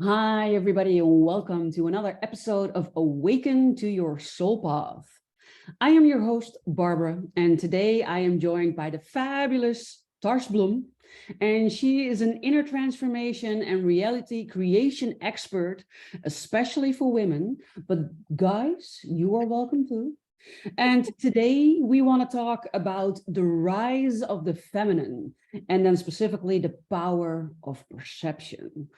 Hi, everybody, and welcome to another episode of Awaken to Your Soul Path. I am your host, Barbara, and today I am joined by the fabulous Tash Blum, and she is an inner transformation and reality creation expert, especially for women. But guys, you are welcome too. And today we want to talk about the rise of the feminine and then specifically the power of perception.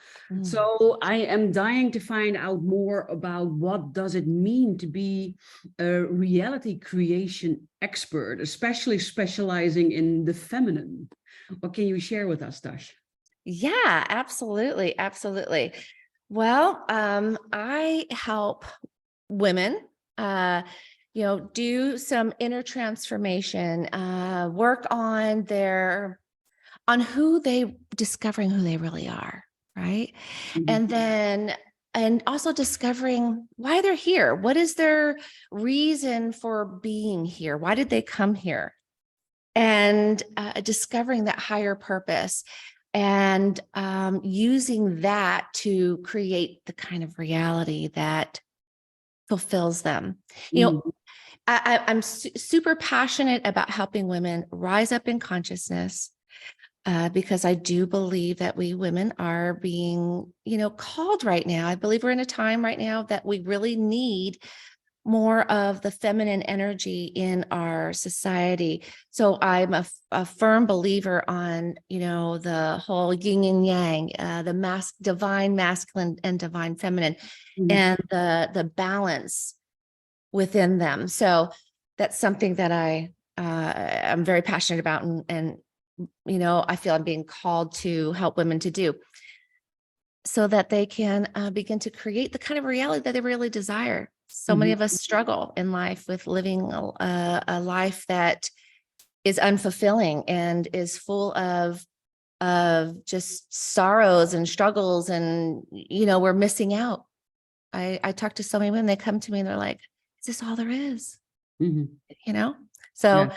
So I am dying to find out more about what does it mean to be a reality creation expert, especially specializing in the feminine. What can you share with us, Tash? Yeah, absolutely. Absolutely. Well, I help women, do some inner transformation, work on discovering who they really are. Right. Mhm. And also discovering why they're here. What is their reason for being here? Why did they come here? And discovering that higher purpose and using that to create the kind of reality that fulfills them. You know, Mhm. I'm super passionate about helping women rise up in consciousness because I do believe that we women are being, called right now. I believe we're in a time right now that we really need more of the feminine energy in our society. So I'm a firm believer on, the whole yin and yang, the divine masculine and divine feminine, Mhm. and the balance within them. So that's something that I'm very passionate about, and I feel I'm being called to help women to do, so that they can begin to create the kind of reality that they really desire. So many Mhm. of us struggle in life with living a life that is unfulfilling and is full of just sorrows and struggles, and we're missing out. I talk to so many women, they come to me and they're like, "Is this all there is?" Mhm. You know. Yeah. So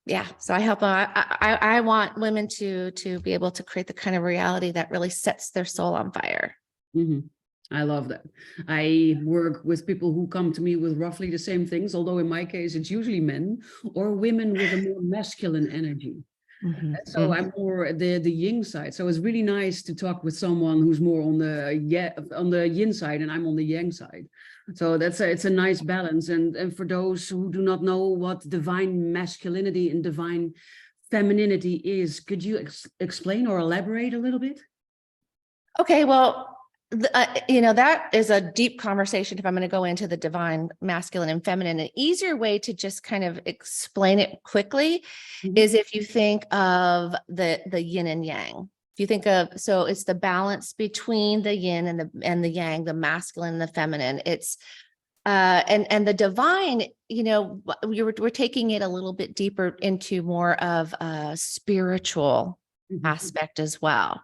yeah, so I help them. I want women to be able to create the kind of reality that really sets their soul on fire. Mhm. I love that. I work with people who come to me with roughly the same things, although in my case, it's usually men or women with a more masculine energy. So I'm more the yin side. So it's really nice to talk with someone who's more on the yin side, and I'm on the yang side. So it's a nice balance. And for those who do not know what divine masculinity and divine femininity is, could you explain or elaborate a little bit? Okay, well, that is a deep conversation if I'm going to go into the divine masculine and feminine. An easier way to just kind of explain it quickly Mhm. is if you think of the yin and yang. If you think of, so it's the balance between the yin and the yang, the masculine and the feminine. It's and the divine, we're taking it a little bit deeper into more of a spiritual Mhm. aspect as well.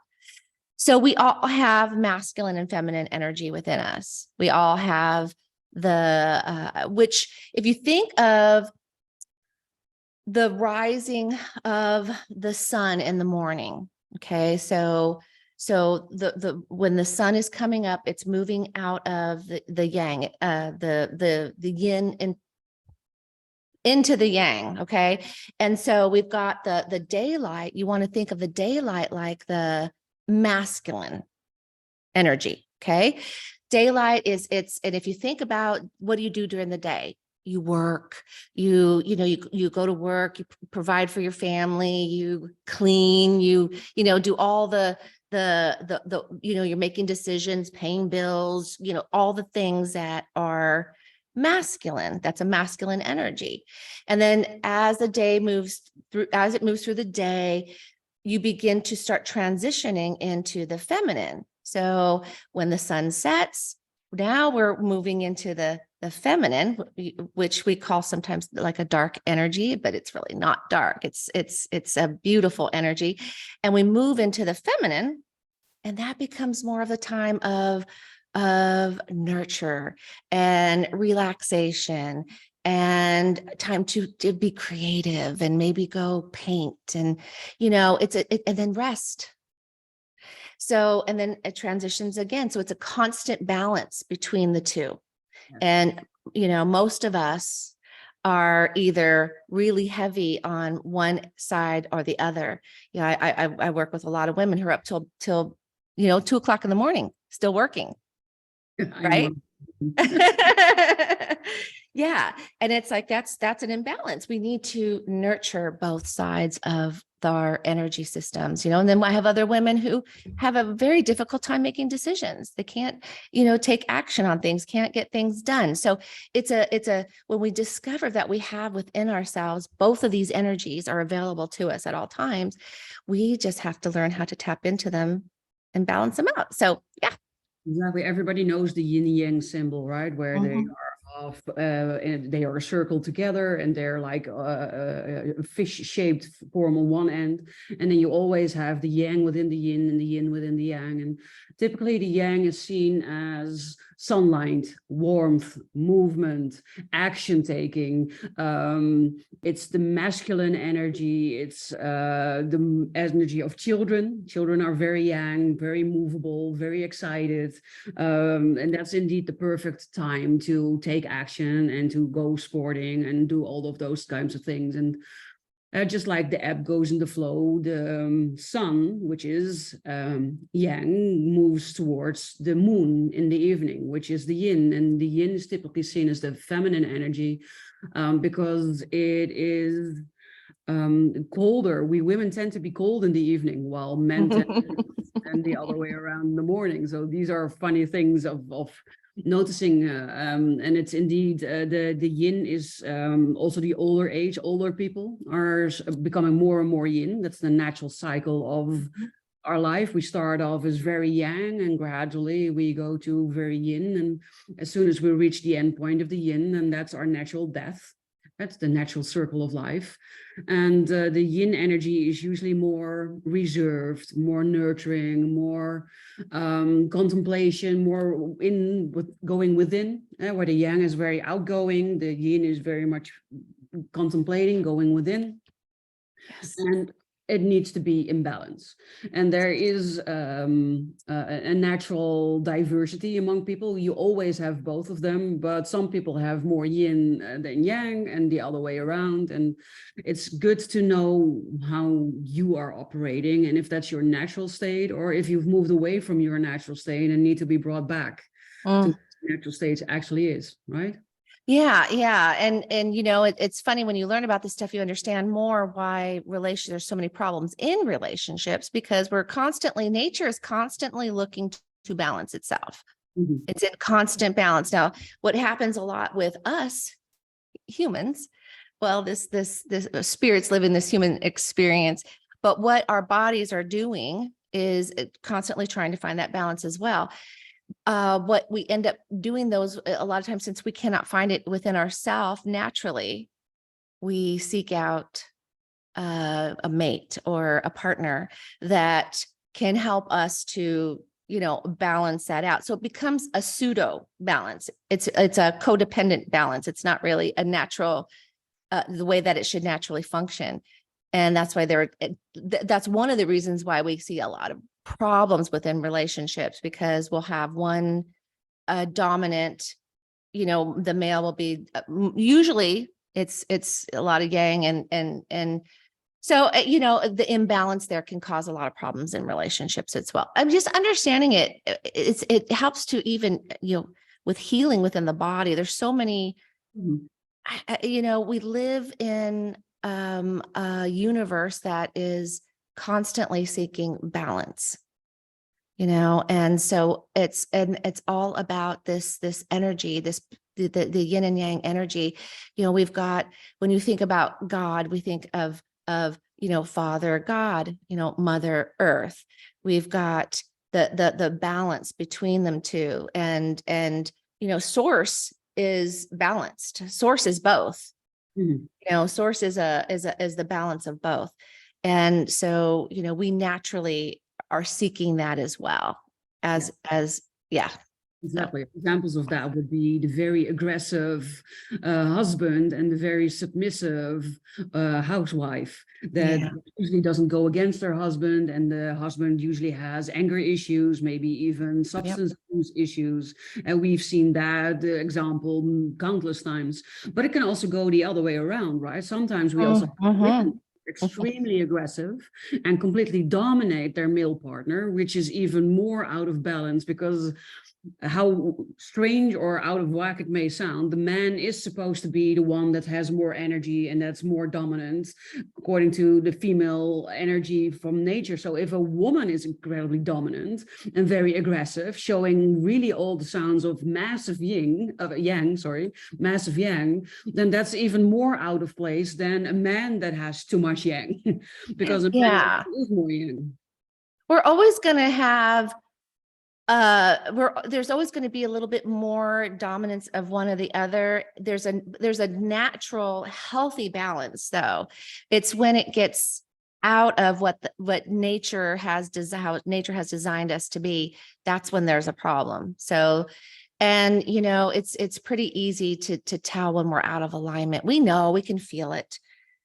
So we all have masculine and feminine energy within us. We all have which if you think of the rising of the sun in the morning, okay, so when the sun is coming up, it's moving out of the yang, the yin and into the yang, okay? And so we've got the daylight. You want to think of the daylight like the masculine energy. Okay. Daylight and if you think about what do you do during the day? You work, you go to work, you provide for your family, you clean, do all you're making decisions, paying bills, all the things that are masculine. That's a masculine energy. And then as it moves through the day, you begin to start transitioning into the feminine. So when the sun sets, now we're moving into the feminine, which we call sometimes like a dark energy, but it's really not dark. It's a beautiful energy. And we move into the feminine, and that becomes more of a time of nurture and relaxation and time to be creative and maybe go paint and and then rest. So, and then it transitions again. So it's a constant balance between the two. Yes. And, most of us are either really heavy on one side or the other. I work with a lot of women who are up till 2:00 in the morning, still working. Right. Yeah. And it's like, that's an imbalance. We need to nurture both sides of our energy systems, and then I have other women who have a very difficult time making decisions. They can't, take action on things, can't get things done. So when we discover that we have within ourselves, both of these energies are available to us at all times, we just have to learn how to tap into them and balance them out. So, yeah. Exactly. Everybody knows the yin yang symbol, right? Where they Mhm. are off, and they are circled together, and they're like a fish-shaped form on one end, and then you always have the yang within the yin and the yin within the yang. And typically, the yang is seen as sunlight, warmth, movement, action taking. It's the masculine energy. It's the energy of children. Children are very yang, very movable, very excited. And that's indeed the perfect time to take action and to go sporting and do all of those kinds of things. And just like the ebb goes in the flow, the sun, which is yang, moves towards the moon in the evening, which is the yin. And the yin is typically seen as the feminine energy because it is colder. We women tend to be cold in the evening, while men tend to and the other way around in the morning. So these are funny things of noticing, and it's indeed the yin is also the older people are becoming more and more yin. That's the natural cycle of our life. We start off as very yang, and gradually we go to very yin, and as soon as we reach the end point of the yin, and that's our natural death. That's the natural circle of life. And the yin energy is usually more reserved, more nurturing, more contemplation, more going within, where the yang is very outgoing, the yin is very much contemplating, going within. Yes. And it needs to be in balance. And there is a natural diversity among people. You always have both of them, but some people have more yin than yang, and the other way around. And it's good to know how you are operating, and if that's your natural state, or if you've moved away from your natural state and need to be brought back to what natural state actually is, right? Yeah, yeah. And it's funny when you learn about this stuff, you understand more why there's so many problems in relationships, because nature is constantly looking to balance itself. Mm-hmm. It's in constant balance. Now, what happens a lot with us humans, well, this spirits live in this human experience, but what our bodies are doing is constantly trying to find that balance as well. What we end up doing a lot of times, since we cannot find it within ourselves naturally, we seek out a mate or a partner that can help us to, balance that out. So it becomes a pseudo balance. It's a codependent balance. It's not really a natural, the way that it should naturally function. And that's why that's one of the reasons why we see a lot of problems within relationships, because we'll have one dominant, the male will be usually it's a lot of yang, and so the imbalance there can cause a lot of problems in relationships as well. I'm just understanding it helps to even with healing within the body. There's so many, we live in a universe that is constantly seeking balance, and so it's all about this energy, the yin and yang energy. We've got, when you think about God, we think of Father God, Mother Earth. We've got the balance between them two, and Source is balanced. Source is both. Mm-hmm. Source is the balance of both. And so, we naturally are seeking that as well as, yeah. So Exactly. Examples of that would be the very aggressive husband and the very submissive housewife that yeah, usually doesn't go against her husband, and the husband usually has anger issues, maybe even yep. substance abuse issues. And we've seen that example countless times. But it can also go the other way around, right? Sometimes we also have Mm-hmm. women extremely aggressive and completely dominate their male partner, which is even more out of balance because how strange or out of whack it may sound, the man is supposed to be the one that has more energy and that's more dominant according to the female energy from nature. So if a woman is incredibly dominant and very aggressive, showing really all the sounds of massive massive yang, then that's even more out of place than a man that has too much yang, because a man Yeah. is more yang. We're always going to have there's always going to be a little bit more dominance of one or the other. There's a natural healthy balance though. It's when it gets out of what nature has how nature has designed us to be, that's when there's a problem. So, and it's pretty easy to tell when we're out of alignment. We know, we can feel it.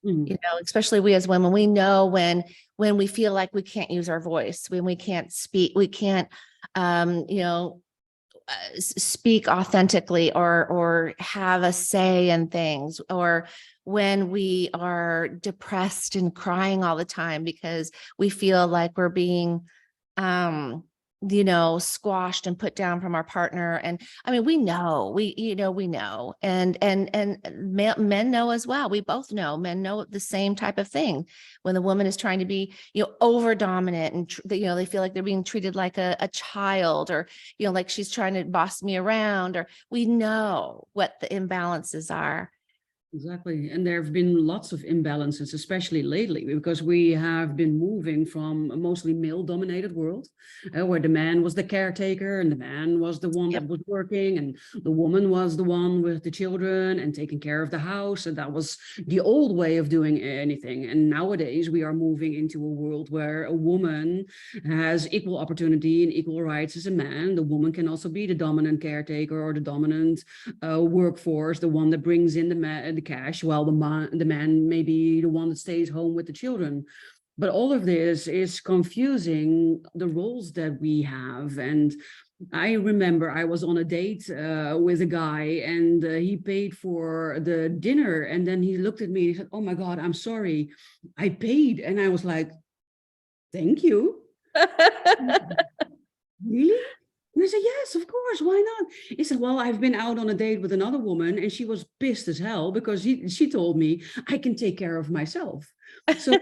Mhm. Especially we as women, we know when we feel like we can't use our voice, when we can't speak, we can't, speak authentically or have a say in things, or when we are depressed and crying all the time because we feel like we're being um squashed and put down from our partner. And I mean, we know, and men know as well. We both know, men know the same type of thing. When the woman is trying to be, over dominant and, they feel like they're being treated like a child, or, like she's trying to boss me around, or we know what the imbalances are. Exactly. And there have been lots of imbalances, especially lately, because we have been moving from a mostly male dominated world where the man was the caretaker and the man was the one Yep. that was working and the woman was the one with the children and taking care of the house. And that was the old way of doing anything. And nowadays we are moving into a world where a woman has equal opportunity and equal rights as a man. The woman can also be the dominant caretaker or the dominant workforce, the one that brings in the cash, while the man may be the one that stays home with the children. But all of this is confusing the roles that we have. And I remember I was on a date with a guy, and he paid for the dinner. And then he looked at me and he said, "Oh my God, I'm sorry, I paid." And I was like, "Thank you." Really? And I said, "Yes, of course. Why not?" He said, "Well, I've been out on a date with another woman and she was pissed as hell because she told me I can take care of myself." So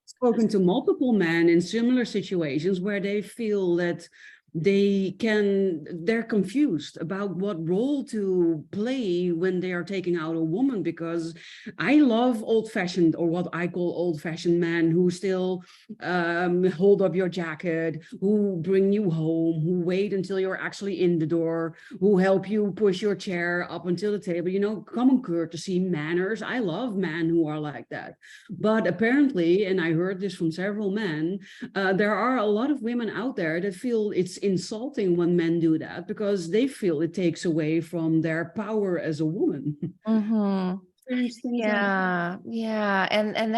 spoken to multiple men in similar situations where they feel that they're confused about what role to play when they are taking out a woman. Because I love old-fashioned, or what I call old-fashioned men, who still hold up your jacket, who bring you home, who wait until you're actually in the door, who help you push your chair up until the table, common courtesy, manners. I love men who are like that. But apparently, and I heard this from several men, there are a lot of women out there that feel it's insulting when men do that because they feel it takes away from their power as a woman. Mm-hmm. Strange things like that. Yeah. And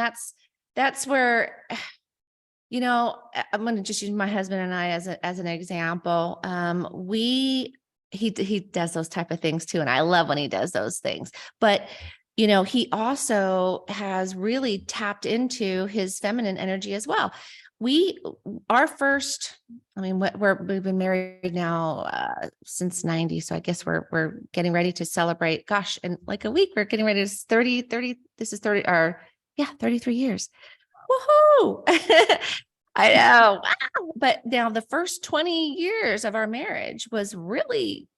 that's where, I'm going to just use my husband and I as an example. He does those type of things too. And I love when he does those things, but he also has really tapped into his feminine energy as well. We, our first, I mean, we've been married now since 90. So I guess we're getting ready to celebrate, gosh, in like a week, we're getting ready to 30, this is 30, or yeah, 33 years. Woohoo! I know. Wow. But now the first 20 years of our marriage was really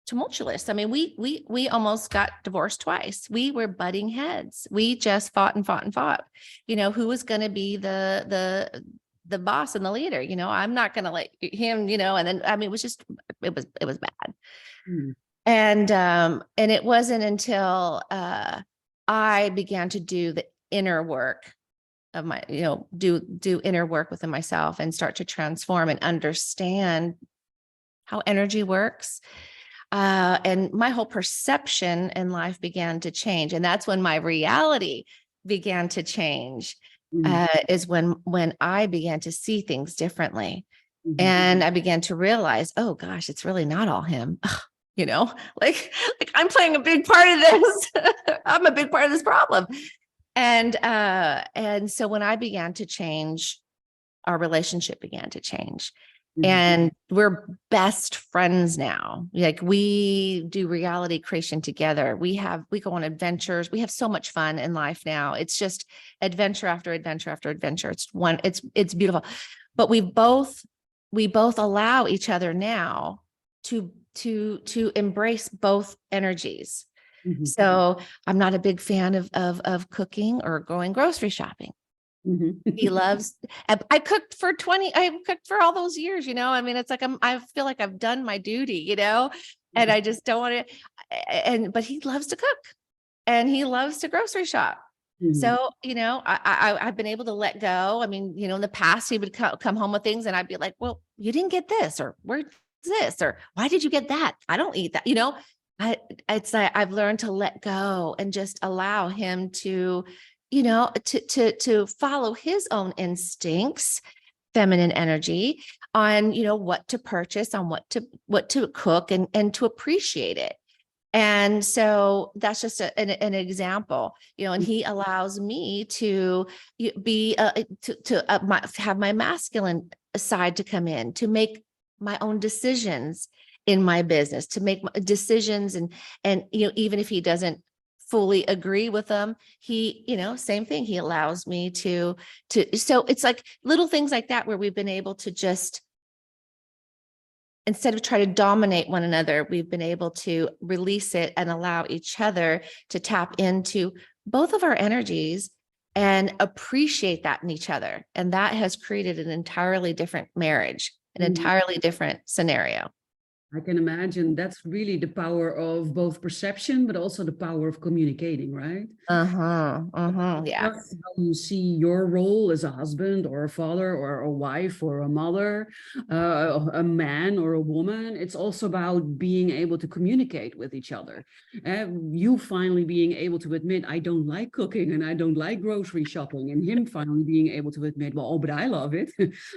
tumultuous. I mean, we almost got divorced twice. We were butting heads. We just fought and fought and fought. Who was going to be the boss and the leader? I'm not going to let him, and then I mean it was bad. Hmm. And it wasn't until I began to do the inner work of my, do inner work within myself and start to transform and understand how energy works. And my whole perception in life began to change. And that's when my reality began to change, is when I began to see things differently. And I began to realize, oh gosh, it's really not all him. You know, like I'm playing a big part of this. I'm a big part of this problem. And so when I began to change, our relationship began to change. And we're best friends now. Like, we do reality creation together. We go on adventures. We have so much fun in life now. It's just adventure after adventure after adventure. It's beautiful. But we both allow each other now to embrace both energies. So I'm not a big fan of cooking or going grocery shopping. He loves, I cooked for all those years, you know, I mean, it's like, I feel like I've done my duty, you know, and I just don't want to, but he loves to cook and he loves to grocery shop. So, you know, I've been able to let go. I mean, you know, in the past he would come home with things and I'd be like, well, you didn't get this, or where's this, or why did you get that? I don't eat that, you know. It's like I've learned to let go and just allow him to, you know, to follow his own instincts, feminine energy, on, you know, what to purchase, on what to cook, and to appreciate it. And so that's just an example, you know, and he allows me to be have my masculine side to come in, to make my own decisions in my business, to make decisions, and you know, even if he doesn't fully agree with them, he, you know, same thing, he allows me to so it's like little things like that where we've been able to just, instead of try to dominate one another, we've been able to release it and allow each other to tap into both of our energies and appreciate that in each other. And that has created an entirely different marriage, an entirely different scenario. I can imagine that's really the power of both perception, but also the power of communicating, right? Yeah. Just how you see your role as a husband or a father or a wife or a mother, a man or a woman. It's also about being able to communicate with each other. You finally being able to admit, I don't like cooking and I don't like grocery shopping, and him finally being able to admit, well, oh, but I love it.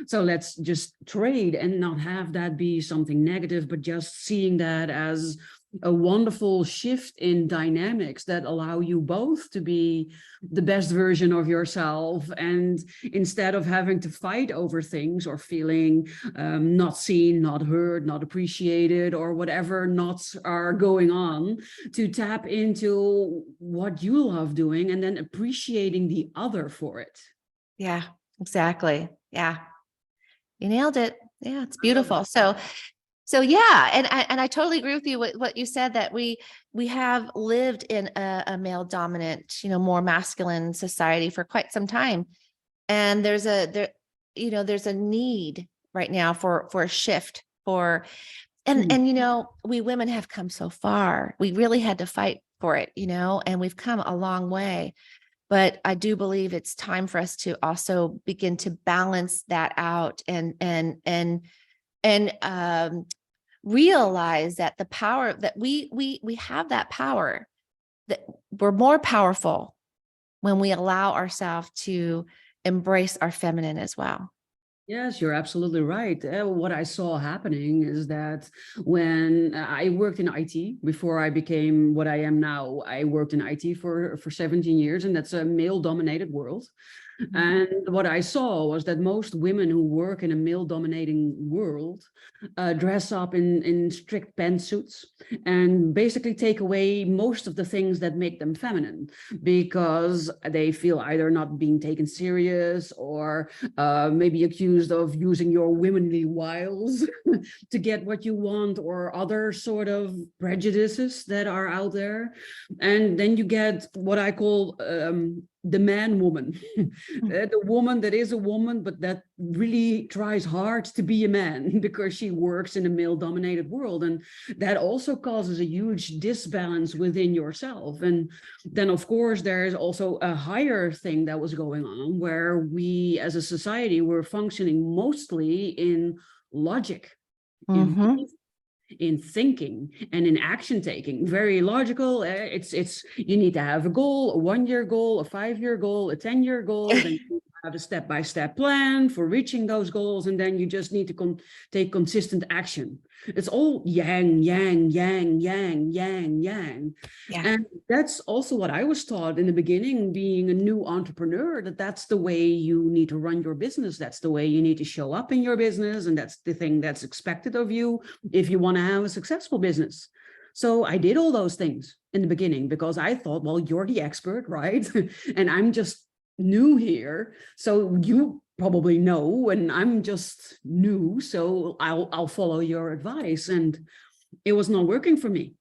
So let's just trade and not have that be something negative, but just seeing that as a wonderful shift in dynamics that allow you both to be the best version of yourself. And instead of having to fight over things or feeling not seen, not heard, not appreciated, or whatever knots are going on, to tap into what you love doing and then appreciating the other for it. Yeah, exactly. Yeah. You nailed it. Yeah, it's beautiful. So yeah, and I totally agree with you what you said, that we have lived in a male dominant, you know, more masculine society for quite some time, and there's a need right now for a shift, and you know, we women have come so far. We really had to fight for it, you know, and we've come a long way. But I do believe it's time for us to also begin to balance that out and realize that the power that we have, that power, that we're more powerful when we allow ourselves to embrace our feminine as well. Yes, you're absolutely right. What I saw happening is that when I worked in IT before I became what I am now, I worked in IT for 17 years, and that's a male-dominated world. And what I saw was that most women who work in a male-dominating world dress up in strict pantsuits and basically take away most of the things that make them feminine, because they feel either not being taken serious or maybe accused of using your womanly wiles to get what you want, or other sort of prejudices that are out there. And then you get what I call the man woman, the woman that is a woman, but that really tries hard to be a man because she works in a male dominated world. And that also causes a huge disbalance within yourself. And then, of course, there is also a higher thing that was going on where we as a society were functioning mostly in logic Mm-hmm. in thinking and in action taking. Very logical. It's you need to have a goal, a 1-year goal, a 5-year goal, a 10-year goal. Then you have a step-by-step plan for reaching those goals, and then you just need to take consistent action. It's all yang, yang, yang, yang, yang, yang. Yeah. And that's also what I was taught in the beginning, being a new entrepreneur, that's the way you need to run your business. That's the way you need to show up in your business. And that's the thing that's expected of you if you want to have a successful business. So I did all those things in the beginning because I thought, well, you're the expert, right? And I'm just new here. So you probably know, and I'm just new. So I'll follow your advice. And it was not working for me.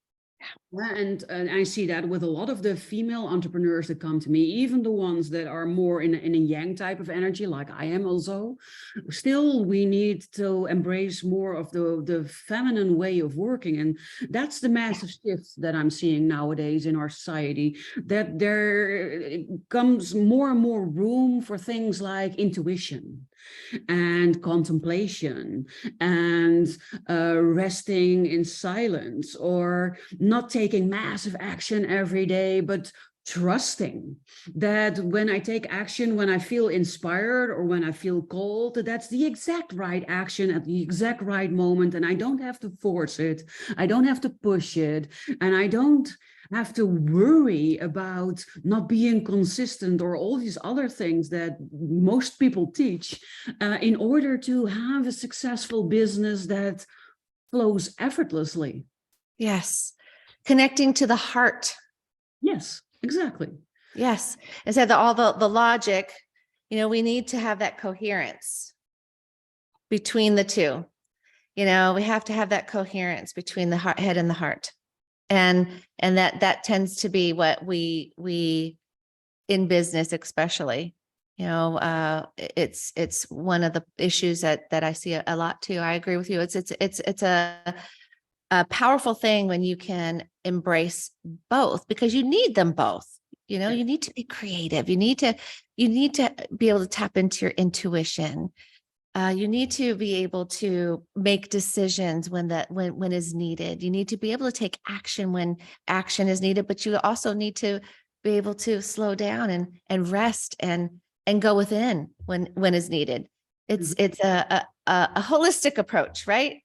And I see that with a lot of the female entrepreneurs that come to me, even the ones that are more in a yang type of energy, like I am also. Still, we need to embrace more of the feminine way of working. And that's the massive shift that I'm seeing nowadays in our society, that there comes more and more room for things like intuition and contemplation and resting in silence, or not taking massive action every day, but trusting that when I take action, when I feel inspired or when I feel called, that's the exact right action at the exact right moment. And I don't have to force it. I don't have to push it. And I don't have to worry about not being consistent or all these other things that most people teach in order to have a successful business that flows effortlessly. Yes. Connecting to the heart. Yes, exactly. Yes. Instead of all the logic, we need to have that coherence between the two. We have to have that coherence between the head and the heart. And that tends to be what we in business, especially, it's one of the issues that I see a lot too. I agree with you. It's a powerful thing when you can embrace both, because you need them both. You need to be creative. You need to be able to tap into your intuition. You need to be able to make decisions when is needed. You need to be able to take action when action is needed, but you also need to be able to slow down and rest and go within when is needed. It's a holistic approach, right?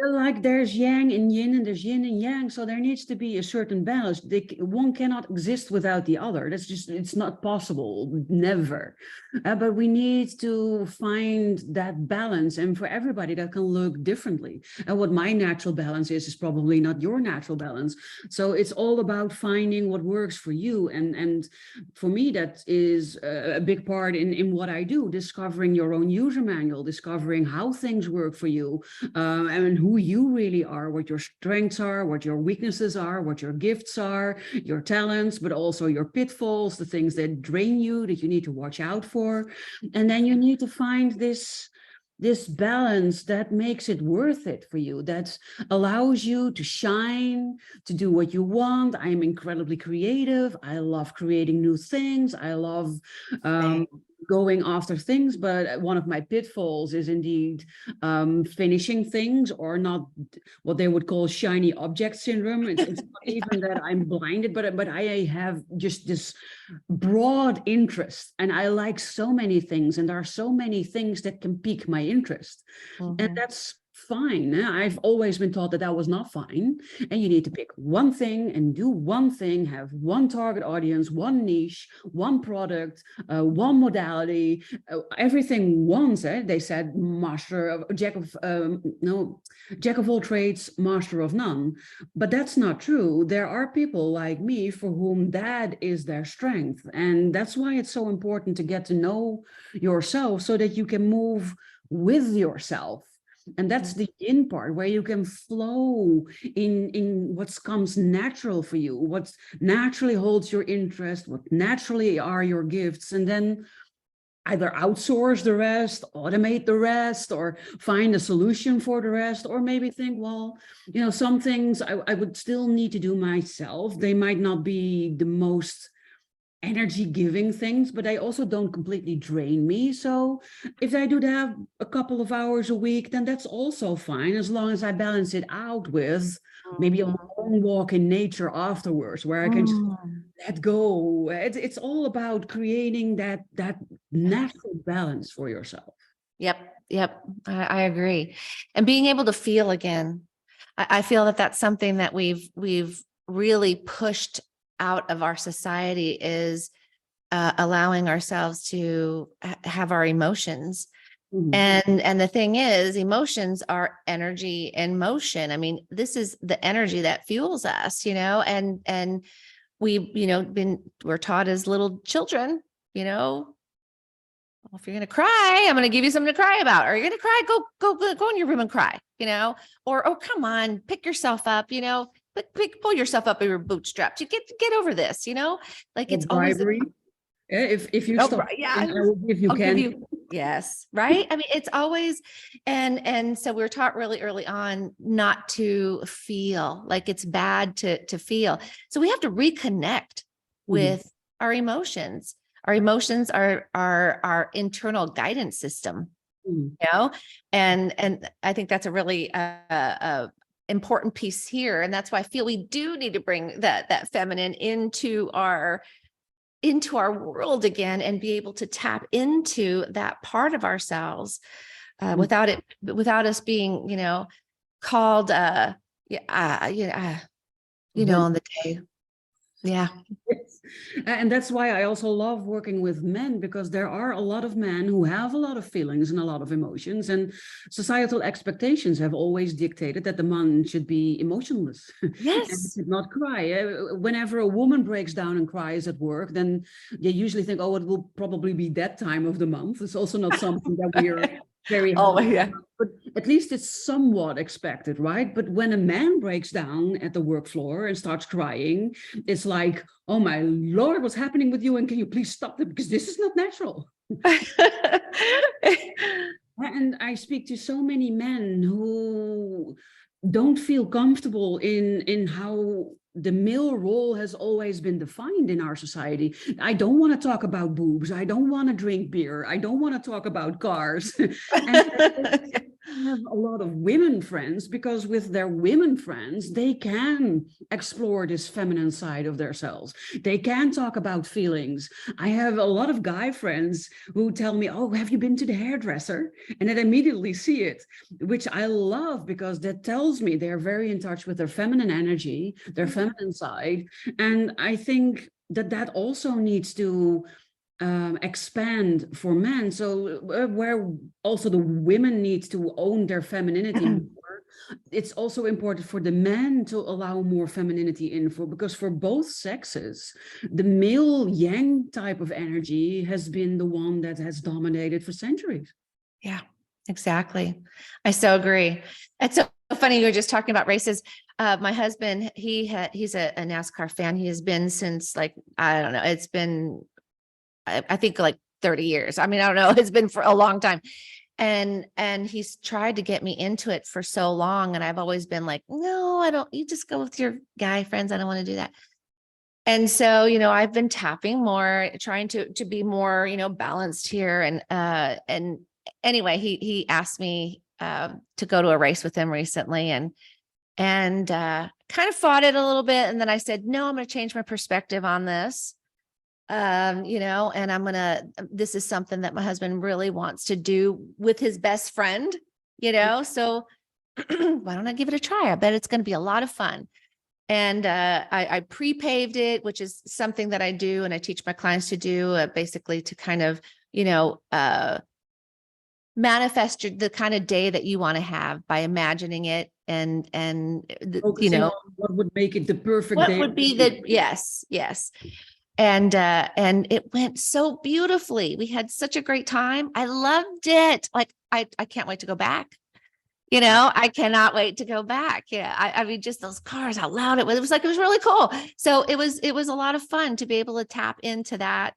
Like there's yang and yin and there's yin and yang, so there needs to be a certain balance. One cannot exist without the other. It's not possible, never. But we need to find that balance, and for everybody that can look differently. And what my natural balance is probably not your natural balance. So it's all about finding what works for you. And for me, that is a big part in what I do, discovering your own user manual, discovering how things work for you, and who you really are, what your strengths are, what your weaknesses are, what your gifts are, your talents, but also your pitfalls, the things that drain you that you need to watch out for. And then you need to find this balance that makes it worth it for you, that allows you to shine, to do what you want. I am incredibly creative. I love creating new things. I love going after things, but one of my pitfalls is indeed finishing things, or not what they would call shiny object syndrome. It's not even that I'm blinded, but I have just this broad interest, and I like so many things, and there are so many things that can pique my interest. And that's fine. I've always been taught that was not fine, and you need to pick one thing and do one thing, have one target audience, one niche, one product, one modality, everything once. They said jack of all trades, master of none. But that's not true. There are people like me for whom that is their strength, and that's why it's so important to get to know yourself so that you can move with yourself. And that's the yin part, where you can flow in what comes natural for you, what naturally holds your interest, what naturally are your gifts, and then either outsource the rest, automate the rest, or find a solution for the rest, or maybe think, well, some things I would still need to do myself. They might not be the most energy giving things, but they also don't completely drain me. So if I do that a couple of hours a week, then that's also fine, as long as I balance it out with maybe a long walk in nature afterwards, where I can just Mm. let go. It's all about creating that natural balance for yourself. Yep. Yep. I agree. And being able to feel again. I feel that that's something that we've really pushed out of our society is allowing ourselves to have our emotions. Mhm. And the thing is, emotions are energy in motion. I mean, this is the energy that fuels us, and we, we're taught as little children, well, if you're going to cry, I'm going to give you something to cry about. Or you're going to cry, go in your room and cry, or, oh, come on, pick yourself up, pull yourself up in your bootstraps. You get over this, like Or it's always, bribery. Yeah, if you oh, stop, right, yeah, I will give you I'll give candy. you, yes. Right. I mean, it's always, and so we're taught really early on not to feel like it's bad to feel. So we have to reconnect Mhm. with our emotions. Our emotions are our internal guidance system, Mhm. and I think that's a really important piece here. And that's why I feel we do need to bring that feminine into our world again and be able to tap into that part of ourselves without us being, called, yeah, on the day. Yeah. Yes. And that's why I also love working with men, because there are a lot of men who have a lot of feelings and a lot of emotions, and societal expectations have always dictated that the man should be emotionless and Yes. should not cry. Whenever a woman breaks down and cries at work, then you usually think, oh, it will probably be that time of the month. It's also not something that we are very Oh, happy yeah. about, but at least it's somewhat expected, right? But when a man breaks down at the work floor and starts crying, it's like, oh my Lord, what's happening with you? And can you please stop it? Because this is not natural. And I speak to so many men who don't feel comfortable in how the male role has always been defined in our society. I don't want to talk about boobs. I don't want to drink beer. I don't want to talk about cars. And I have a lot of women friends, because with their women friends, they can explore this feminine side of themselves. They can talk about feelings. I have a lot of guy friends who tell me, oh, have you been to the hairdresser? And then immediately see it, which I love, because that tells me they're very in touch with their feminine energy, their feminine side. And I think that also needs to expand for men. So where also the women need to own their femininity more, it's also important for the men to allow more femininity in, for because for both sexes, the male yang type of energy has been the one that has dominated for centuries. Yeah, exactly. I so agree. It's so funny. You were just talking about races. My husband, he's a NASCAR fan. He has been since, like, I don't know, it's been, I think, like 30 years. I mean, I don't know. It's been for a long time. And he's tried to get me into it for so long. And I've always been like, no, I don't, you just go with your guy friends. I don't want to do that. And so, I've been tapping more, trying to be more, balanced here. And anyway, he asked me to go to a race with him recently, and kind of fought it a little bit. And then I said, no, I'm going to change my perspective on this. And this is something that my husband really wants to do with his best friend, so why don't I give it a try? I bet it's going to be a lot of fun. And I pre-paved it, which is something that I do and I teach my clients to do, basically to kind of, manifest the kind of day that you want to have by imagining it Focusing on what would make it the perfect what day. would be the, yes. And it went so beautifully. We had such a great time. I loved it. Like, I can't wait to go back. I cannot wait to go back. Yeah. I mean, just those cars, how loud it was. It was really cool. So it was a lot of fun to be able to tap into that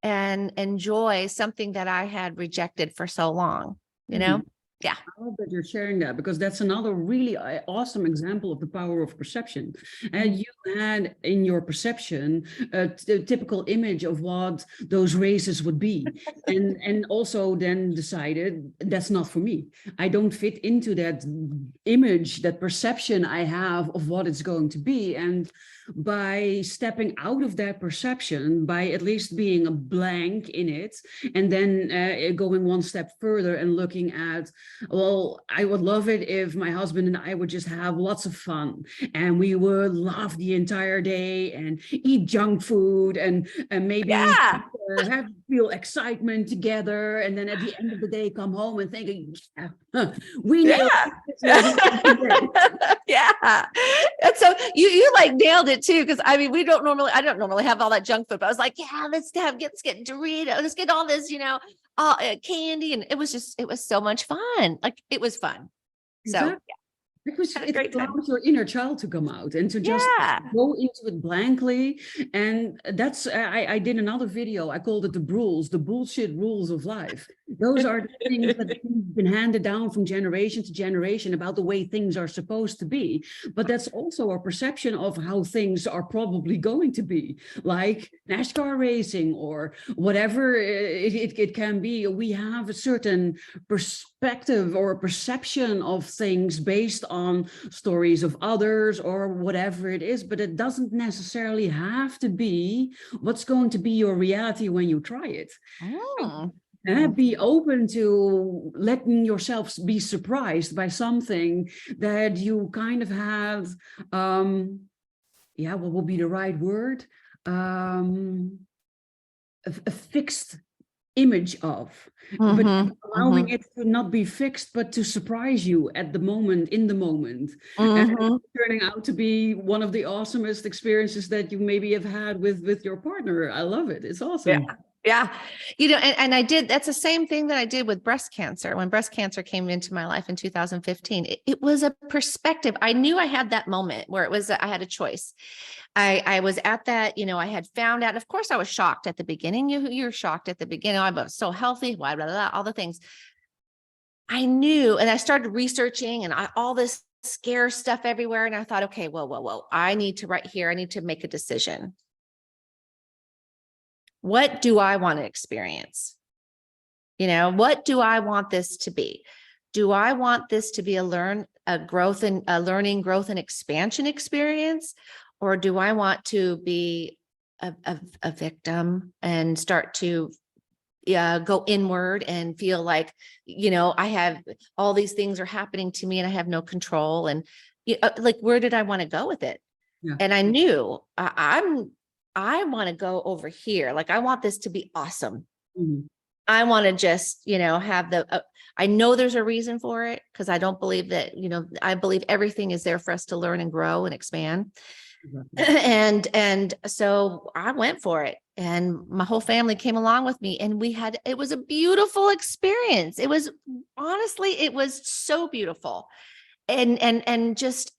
and enjoy something that I had rejected for so long, you know? Yeah. I love that you're sharing that, because that's another really awesome example of the power of perception. And you had in your perception a typical image of what those races would be, and also then decided that's not for me. I don't fit into that image, that perception I have of what it's going to be. And by stepping out of that perception, by at least being a blank in it, and then going one step further and looking at, well, I would love it if my husband and I would just have lots of fun, and we would laugh the entire day and eat junk food, and maybe Yeah. feel excitement together, and then at the end of the day come home and thinking, yeah, we nailed Yeah. it. This was an awesome day. Yeah. And so you like nailed it too. Cause I mean, I don't normally have all that junk food, but I was like, yeah, let's get Doritos, let's get all this, candy. And it was so much fun. Like it was fun. So Exactly. Because had a it great time. allows your inner child to come out and to just Yeah. go into it blankly. And that's, I did another video, I called it the bullshit rules of life. Those are the things that have been handed down from generation to generation about the way things are supposed to be. But that's also a perception of how things are probably going to be, like NASCAR racing or whatever it can be. We have a certain perspective or perception of things based on stories of others or whatever it is, but it doesn't necessarily have to be what's going to be your reality when you try it. Mm. Be open to letting yourself be surprised by something that you kind of have, what will be the right word? A fixed image of, but allowing it to not be fixed, but to surprise you at the moment, in the moment, and turning out to be one of the awesomest experiences that you maybe have had with your partner. I love it. It's awesome. Yeah. And I did, that's the same thing that I did with breast cancer. When breast cancer came into my life in 2015, it was a perspective. I knew I had that moment where I had a choice. I was at that, I had found out, of course I was shocked at the beginning. You're shocked at the beginning. I was so healthy, blah, blah, blah, all the things. I knew, and I started researching and all this scare stuff everywhere. And I thought, okay, whoa. I need to make a decision. What do I want to experience? What do I want this to be? Do I want this to be a learning, growth, and expansion experience? Or do I want to be a victim and start to go inward and feel like, I have all these things are happening to me and I have no control? And like, where did I want to go with it? Yeah. And I knew I want to go over here. Like, I want this to be awesome. I want to just, have I know there's a reason for it, because I don't believe that, I believe everything is there for us to learn and grow and expand. And so I went for it, and my whole family came along with me, and it was a beautiful experience. It was so beautiful and just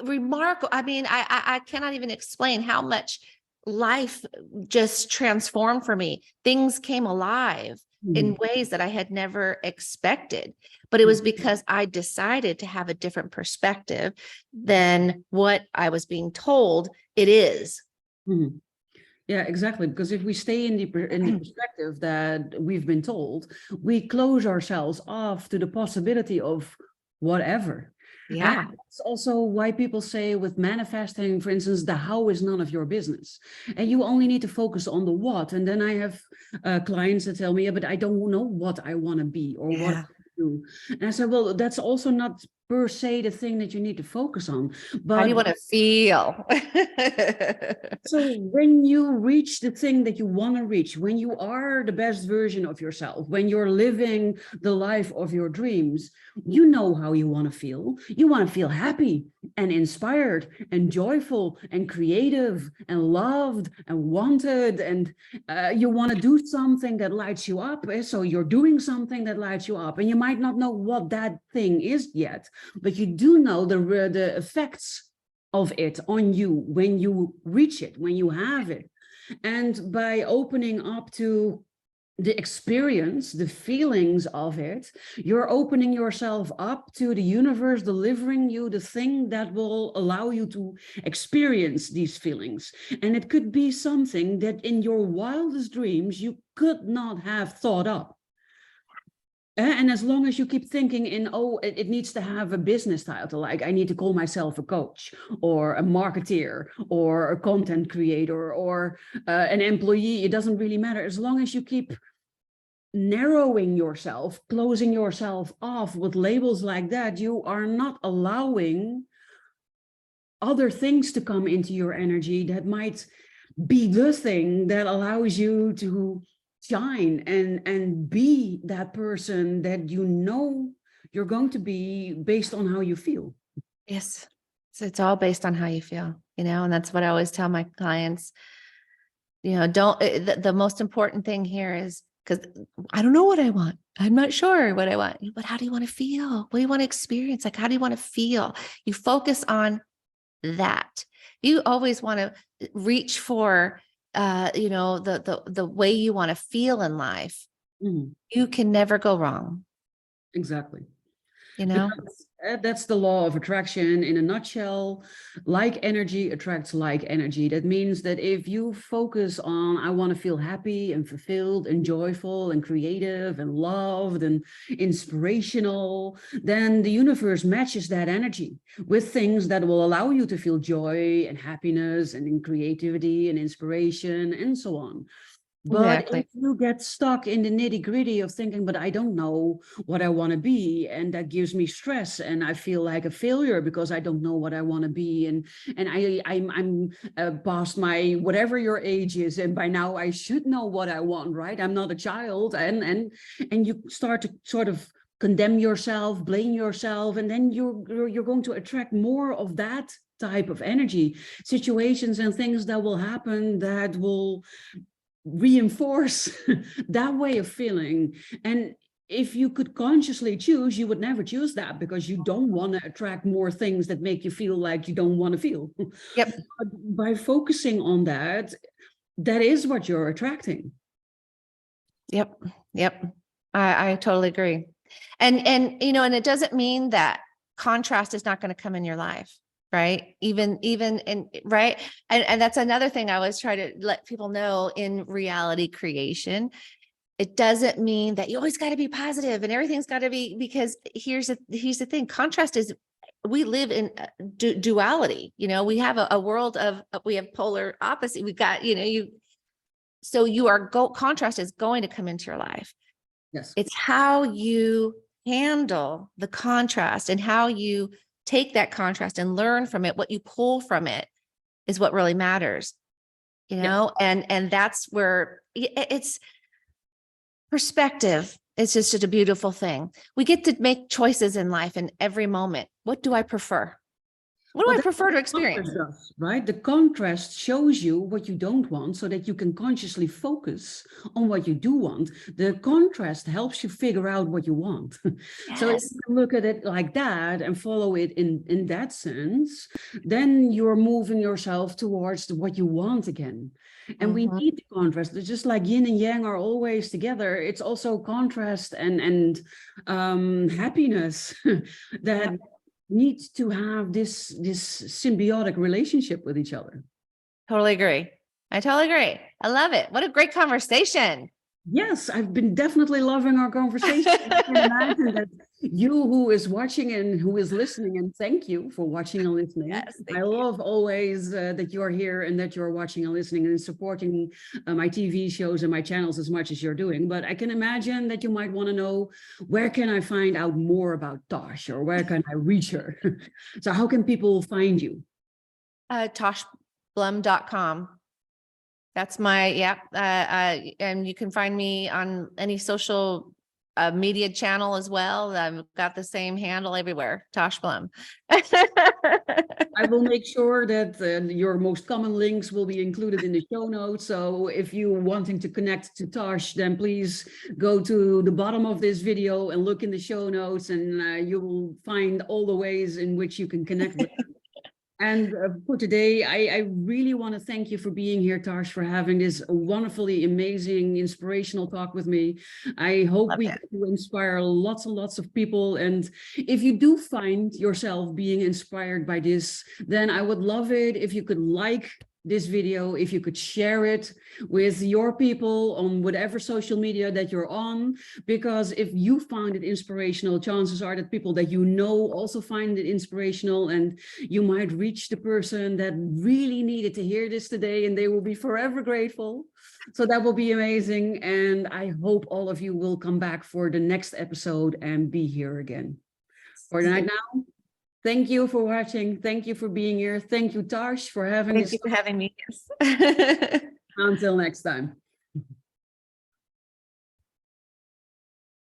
remarkable. I mean, I cannot even explain how much life just transformed for me. Things came alive in ways that I had never expected, but it was because I decided to have a different perspective than what I was being told it is. Yeah, exactly. Because if we stay in the perspective that we've been told, we close ourselves off to the possibility of whatever. Yeah. That's also why people say with manifesting, for instance, the how is none of your business. And you only need to focus on the what. And then I have clients that tell me, yeah, but I don't know what I want to be or what I do. And I said, well, that's also not per se the thing that you need to focus on. But how do you want to feel? So when you reach the thing that you want to reach, when you are the best version of yourself, when you're living the life of your dreams, you know how you want to feel. You want to feel happy and inspired and joyful and creative and loved and wanted. And you want to do something that lights you up. So you're doing something that lights you up. And you might not know what that thing is yet, but you do know the effects of it on you when you reach it, when you have it. And by opening up to the experience, the feelings of it, you're opening yourself up to the universe delivering you the thing that will allow you to experience these feelings. And it could be something that in your wildest dreams you could not have thought up. And as long as you keep thinking in, oh, it needs to have a business title, like I need to call myself a coach or a marketeer or a content creator or an employee, it doesn't really matter. As long as you keep narrowing yourself, closing yourself off with labels like that, you are not allowing other things to come into your energy that might be the thing that allows you to shine and be that person that you know you're going to be based on how you feel. Yes. So it's all based on how you feel, and that's what I always tell my clients. The most important thing here is, because I don't know what I want. I'm not sure what I want, but how do you want to feel? What do you want to experience? Like, how do you want to feel? You focus on that. You always want to reach for, the way you want to feel in life. Mhm. You can never go wrong. Exactly. Because that's the law of attraction in a nutshell. Like energy attracts like energy. That means that if you focus on, I want to feel happy and fulfilled and joyful and creative and loved and inspirational, then the universe matches that energy with things that will allow you to feel joy and happiness and in creativity and inspiration and so on. But exactly. if you get stuck in the nitty gritty of thinking, but I don't know what I want to be, and that gives me stress, and I feel like a failure because I don't know what I want to be, and I'm past my whatever your age is, and by now I should know what I want, right? I'm not a child, and you start to sort of condemn yourself, blame yourself, and then you're going to attract more of that type of energy, situations and things that will happen that will reinforce that way of feeling. And if you could consciously choose, you would never choose that because you don't want to attract more things that make you feel like you don't want to feel. Yep. But by focusing on that, that is what you're attracting. Yep. Yep. I totally agree. And it doesn't mean that contrast is not going to come in your life. Right. Even right. And that's another thing I always try to let people know in reality creation. It doesn't mean that you always got to be positive and everything's got to be, because here's the thing. Contrast is, we live in duality. We have a world of, we have polar opposite. We've got, so contrast is going to come into your life. Yes. It's how you handle the contrast and how you take that contrast and learn from it. What you pull from it is what really matters, and that's where it's perspective. It's just a beautiful thing. We get to make choices in life in every moment. What do I prefer? What do I prefer to experience? Does, right? The contrast shows you what you don't want so that you can consciously focus on what you do want. The contrast helps you figure out what you want. So if Yes. you look at it like that and follow it in that sense, then you're moving yourself towards what you want again. And we need the contrast. It's just like yin and yang are always together. It's also contrast and happiness that needs to have this symbiotic relationship with each other. Totally agree. I totally agree. I love it. What a great conversation. Yes, I've been definitely loving our conversation. I can imagine that you who is watching and who is listening, and thank you for watching and listening. Yes, I love always that you're here and that you're watching and listening and supporting my TV shows and my channels as much as you're doing. But I can imagine that you might want to know, where can I find out more about Tash, or where can I reach her? So how can people find you? TashBlum.com. That's my, and you can find me on any social media channel as well. I've got the same handle everywhere, Tash Blum. I will make sure that your most common links will be included in the show notes. So if you wanting to connect to Tash, then please go to the bottom of this video and look in the show notes, and you will find all the ways in which you can connect with her. And for today, I really want to thank you for being here, Tash, for having this wonderfully amazing, inspirational talk with me. I hope we get to inspire lots and lots of people. And if you do find yourself being inspired by this, then I would love it if you could like this video, if you could share it with your people on whatever social media that you're on, because if you find it inspirational, chances are that people that you know also find it inspirational, and you might reach the person that really needed to hear this today, and they will be forever grateful. So that will be amazing. And I hope all of you will come back for the next episode and be here again. For the night now, thank you for watching. Thank you for being here. Thank you, Tash, for having Thank this. you for having me. Yes. Until next time.